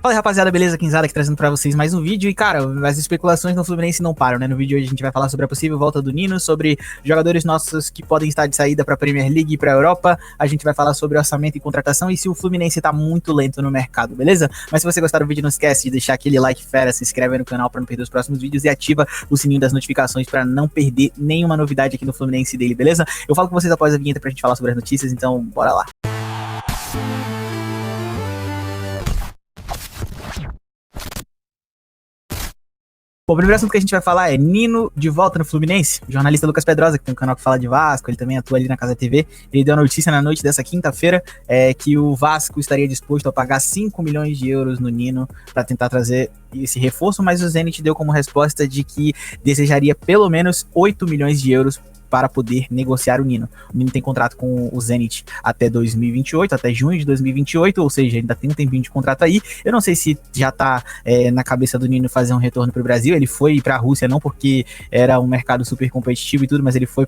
Fala aí, rapaziada, beleza? Quinzada aqui trazendo pra vocês mais um vídeo. E, cara, as especulações no Fluminense não param, né? No vídeo hoje a gente vai falar sobre a possível volta do Nino, sobre jogadores nossos que podem estar de saída pra Premier League e pra Europa. A gente vai falar sobre orçamento e contratação e se o Fluminense tá muito lento no mercado, beleza? Mas se você gostar do vídeo, não esquece de deixar aquele like fera, se inscreve aí no canal pra não perder os próximos vídeos e ativa o sininho das notificações pra não perder nenhuma novidade aqui no Fluminense dele, beleza? Eu falo com vocês após a vinheta pra gente falar sobre as notícias, então bora lá. Bom, o primeiro assunto que a gente vai falar é Nino de volta no Fluminense. O jornalista Lucas Pedrosa, que tem um canal que fala de Vasco, ele também atua ali na Casa TV, ele deu a notícia na noite dessa quinta-feira que o Vasco estaria disposto a pagar 5 milhões de euros no Nino para tentar trazer esse reforço, mas o Zenit deu como resposta de que desejaria pelo menos 8 milhões de euros para poder negociar o Nino. O Nino tem contrato com o Zenit até 2028, até junho de 2028, ou seja, ainda tem um tempinho de contrato aí. Eu não sei se já tá na cabeça do Nino fazer um retorno para o Brasil. Ele foi para a Rússia não porque era um mercado super competitivo e tudo, mas ele foi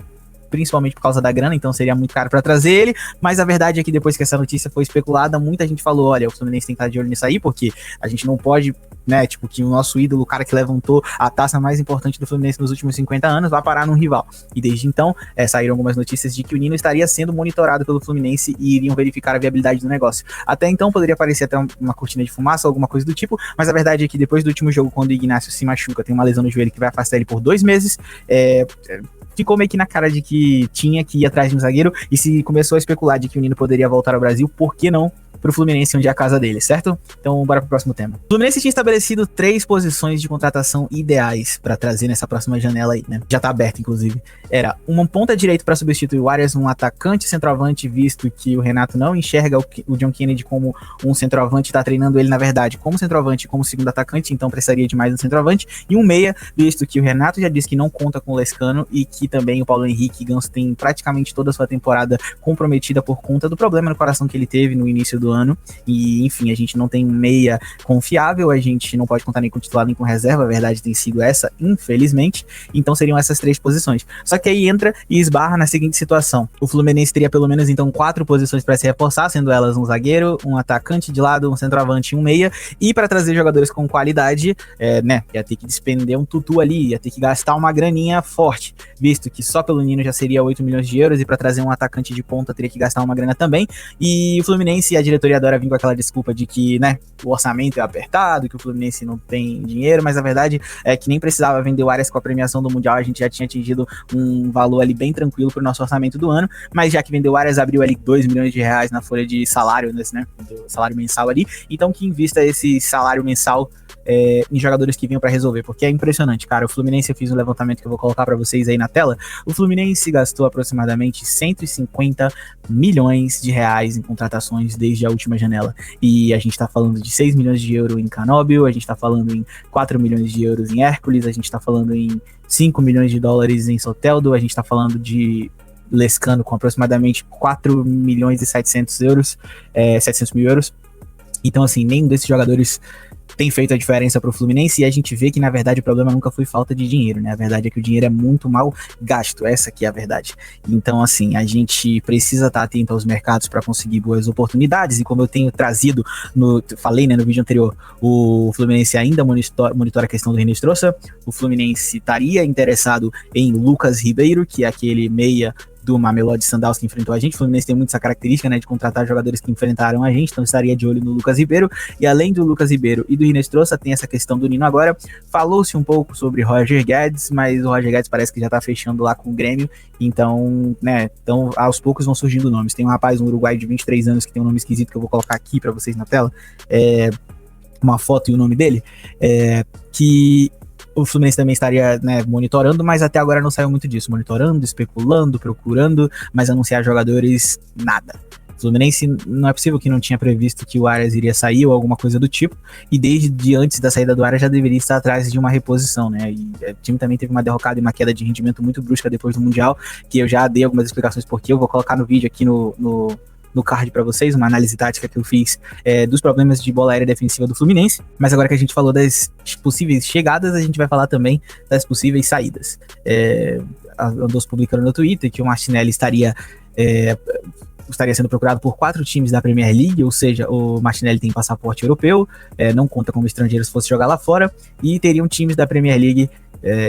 principalmente por causa da grana, então seria muito caro para trazer ele, mas a verdade é que depois que essa notícia foi especulada, muita gente falou, olha, o Fluminense tem que estar de olho nisso aí, porque a gente não pode, né, tipo, que o nosso ídolo, o cara que levantou a taça mais importante do Fluminense nos últimos 50 anos, vai parar num rival. E desde então, saíram algumas notícias de que o Nino estaria sendo monitorado pelo Fluminense e iriam verificar a viabilidade do negócio. Até então, poderia parecer até uma cortina de fumaça, alguma coisa do tipo, mas a verdade é que depois do último jogo, quando o Ignacio se machuca, tem uma lesão no joelho que vai afastar ele por 2 meses, ficou meio que na cara de que tinha que ir atrás de um zagueiro, e se começou a especular de que o Nino poderia voltar ao Brasil, por que não pro Fluminense, onde é a casa dele, certo? Então, bora pro próximo tema. O Fluminense tinha estabelecido 3 posições de contratação ideais pra trazer nessa próxima janela aí, né? Já tá aberto, inclusive. Era uma ponta direita pra substituir o Arias, um atacante centroavante, visto que o Renato não enxerga o John Kennedy como um centroavante, tá treinando ele, na verdade, como centroavante e como segundo atacante, então precisaria de mais um centroavante, e um meia, visto que o Renato já disse que não conta com o Lescano e que também o Paulo Henrique Ganso tem praticamente toda a sua temporada comprometida por conta do problema no coração que ele teve no início do ano, e enfim, a gente não tem um meia confiável, a gente não pode contar nem com titular nem com reserva, a verdade tem sido essa, infelizmente, então seriam essas 3 posições. Só que aí entra e esbarra na seguinte situação, o Fluminense teria pelo menos então 4 posições para se reforçar, sendo elas um zagueiro, um atacante de lado, um centroavante e um meia, e para trazer jogadores com qualidade, né, ia ter que despender um tutu ali, ia ter que gastar uma graninha forte, visto que só pelo Nino já seria 8 milhões de euros, e para trazer um atacante de ponta teria que gastar uma grana também, e o Fluminense e a diretoria adora vir com aquela desculpa de que, né, o orçamento é apertado, que o Fluminense não tem dinheiro, mas a verdade é que nem precisava vender o Arias com a premiação do Mundial, a gente já tinha atingido um valor ali bem tranquilo pro nosso orçamento do ano, mas já que vendeu o Arias, abriu ali 2 milhões de reais na folha de salário, né, do salário mensal ali, então que invista esse salário mensal em jogadores que vinham para resolver, porque é impressionante, cara. O Fluminense, eu fiz um levantamento que eu vou colocar para vocês aí na tela. O Fluminense gastou aproximadamente 150 milhões de reais em contratações desde a última janela, e a gente tá falando de 6 milhões de euros em Canóbio, a gente tá falando em 4 milhões de euros em Hércules, a gente tá falando em 5 milhões de dólares em Soteldo, a gente tá falando de Lescano com aproximadamente 4 milhões e 700 euros, 700 mil euros. Então, assim, nenhum desses jogadores tem feito a diferença pro Fluminense, e a gente vê que, na verdade, o problema nunca foi falta de dinheiro, né? A verdade é que o dinheiro é muito mal gasto, essa aqui é a verdade. Então, assim, a gente precisa estar atento aos mercados para conseguir boas oportunidades, e como eu tenho trazido, falei, né, no vídeo anterior, o Fluminense ainda monitora a questão do Rinestrosa, o Fluminense estaria interessado em Lucas Ribeiro, que é aquele meia do Mamelodi Sundowns que enfrentou a gente. O Fluminense tem muito essa característica, né, de contratar jogadores que enfrentaram a gente, então estaria de olho no Lucas Ribeiro, e além do Lucas Ribeiro e do Rinestrosa, tem essa questão do Nino agora. Falou-se um pouco sobre Roger Guedes, mas o Roger Guedes parece que já tá fechando lá com o Grêmio, então, né, então aos poucos vão surgindo nomes. Tem um rapaz, um uruguaio de 23 anos, que tem um nome esquisito que eu vou colocar aqui pra vocês na tela, uma foto e o nome dele, que o Fluminense também estaria, né, monitorando, mas até agora não saiu muito disso, monitorando, especulando, procurando, mas anunciar jogadores, nada. O Fluminense, não é possível que não tinha previsto que o Arias iria sair ou alguma coisa do tipo, e desde antes da saída do Arias já deveria estar atrás de uma reposição, né, e o time também teve uma derrocada e uma queda de rendimento muito brusca depois do Mundial, que eu já dei algumas explicações porque eu vou colocar no vídeo aqui no card para vocês, uma análise tática que eu fiz dos problemas de bola aérea defensiva do Fluminense, mas agora que a gente falou das possíveis chegadas, a gente vai falar também das possíveis saídas. Andou publicando no Twitter que o Martinelli estaria estaria sendo procurado por 4 times da Premier League, ou seja, o Martinelli tem passaporte europeu, não conta como estrangeiro se fosse jogar lá fora, e teriam times da Premier League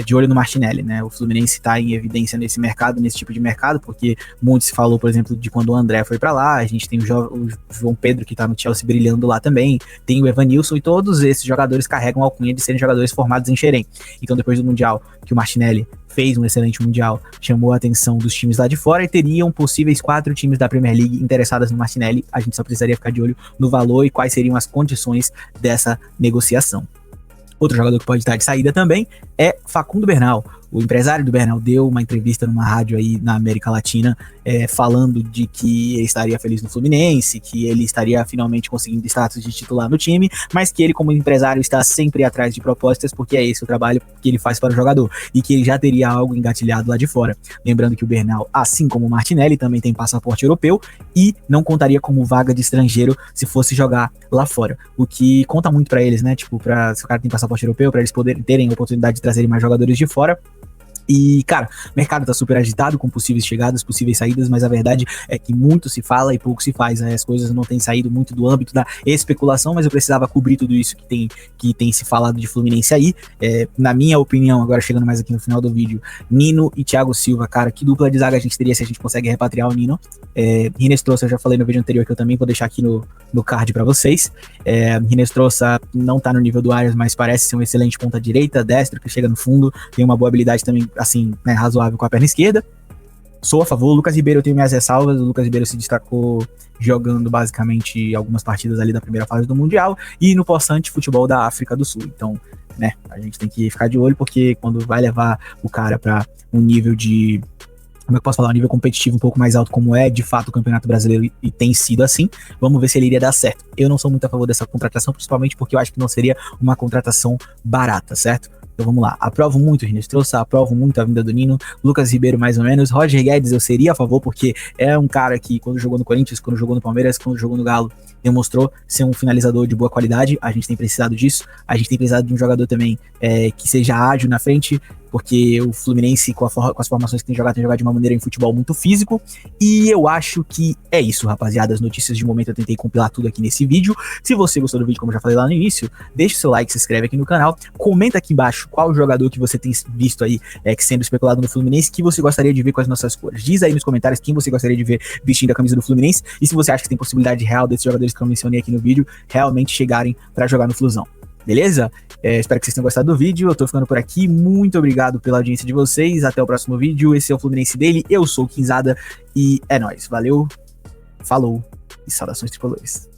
de olho no Martinelli, né? O Fluminense está em evidência nesse mercado, nesse tipo de mercado, porque muito se falou, por exemplo, de quando o André foi para lá, a gente tem o João Pedro, que tá no Chelsea brilhando lá também, tem o Evanilson, e todos esses jogadores carregam a alcunha de serem jogadores formados em Xerém. Então, depois do Mundial, que o Martinelli fez um excelente Mundial, chamou a atenção dos times lá de fora, e teriam possíveis 4 times da Premier League interessadas no Martinelli. A gente só precisaria ficar de olho no valor e quais seriam as condições dessa negociação. Outro jogador que pode estar de saída também é Facundo Bernal. O empresário do Bernal deu uma entrevista numa rádio aí na América Latina, falando de que ele estaria feliz no Fluminense, que ele estaria finalmente conseguindo status de titular no time, mas que ele, como empresário, está sempre atrás de propostas, porque é esse o trabalho que ele faz para o jogador, e que ele já teria algo engatilhado lá de fora. Lembrando que o Bernal, assim como o Martinelli, também tem passaporte europeu e não contaria como vaga de estrangeiro se fosse jogar lá fora, o que conta muito para eles, né? Tipo, se o cara tem passaporte europeu, para eles poderem terem a oportunidade de trazerem mais jogadores de fora. E, cara, o mercado tá super agitado com possíveis chegadas, possíveis saídas, mas a verdade é que muito se fala e pouco se faz, né? As coisas não têm saído muito do âmbito da especulação, mas eu precisava cobrir tudo isso que tem se falado de Fluminense aí. Na minha opinião, agora chegando mais aqui no final do vídeo, Nino e Thiago Silva, cara, que dupla de zaga a gente teria se a gente consegue repatriar o Nino. Hinestrosa, eu já falei no vídeo anterior, que eu também vou deixar aqui no card pra vocês. Hinestrosa não tá no nível do Arias, mas parece ser um excelente ponta direita, destro, que chega no fundo, tem uma boa habilidade também, assim, né, razoável com a perna esquerda. Sou a favor. O Lucas Ribeiro, eu tenho minhas ressalvas. O Lucas Ribeiro se destacou jogando basicamente algumas partidas ali da primeira fase do Mundial e no possante futebol da África do Sul. Então, né, a gente tem que ficar de olho, porque quando vai levar o cara para um nível de, como é que eu posso falar, um nível competitivo um pouco mais alto, como é de fato o Campeonato Brasileiro, e tem sido assim, vamos ver se ele iria dar certo. Eu não sou muito a favor dessa contratação, principalmente porque eu acho que não seria uma contratação barata, certo? Então vamos lá, aprovo muito o Hinestrosa, aprovo muito a vinda do Nino, Lucas Ribeiro mais ou menos, Roger Guedes eu seria a favor, porque é um cara que quando jogou no Corinthians, quando jogou no Palmeiras, quando jogou no Galo, demonstrou ser um finalizador de boa qualidade. A gente tem precisado disso, a gente tem precisado de um jogador também que seja ágil na frente, porque o Fluminense, com as formações que tem jogado de uma maneira em futebol muito físico. E eu acho que é isso, rapaziada. As notícias de momento eu tentei compilar tudo aqui nesse vídeo. Se você gostou do vídeo, como eu já falei lá no início, deixa o seu like, se inscreve aqui no canal, comenta aqui embaixo qual jogador que você tem visto aí que sendo especulado no Fluminense, que você gostaria de ver com as nossas cores. Diz aí nos comentários quem você gostaria de ver vestindo a camisa do Fluminense, e se você acha que tem possibilidade real desses jogadores que eu mencionei aqui no vídeo realmente chegarem para jogar no Flusão. Beleza? Espero que vocês tenham gostado do vídeo. Eu tô ficando por aqui. Muito obrigado pela audiência de vocês. Até o próximo vídeo. Esse é o Fluminense Daily. Eu sou o Quinzada e é nóis. Valeu, falou e saudações tricolores.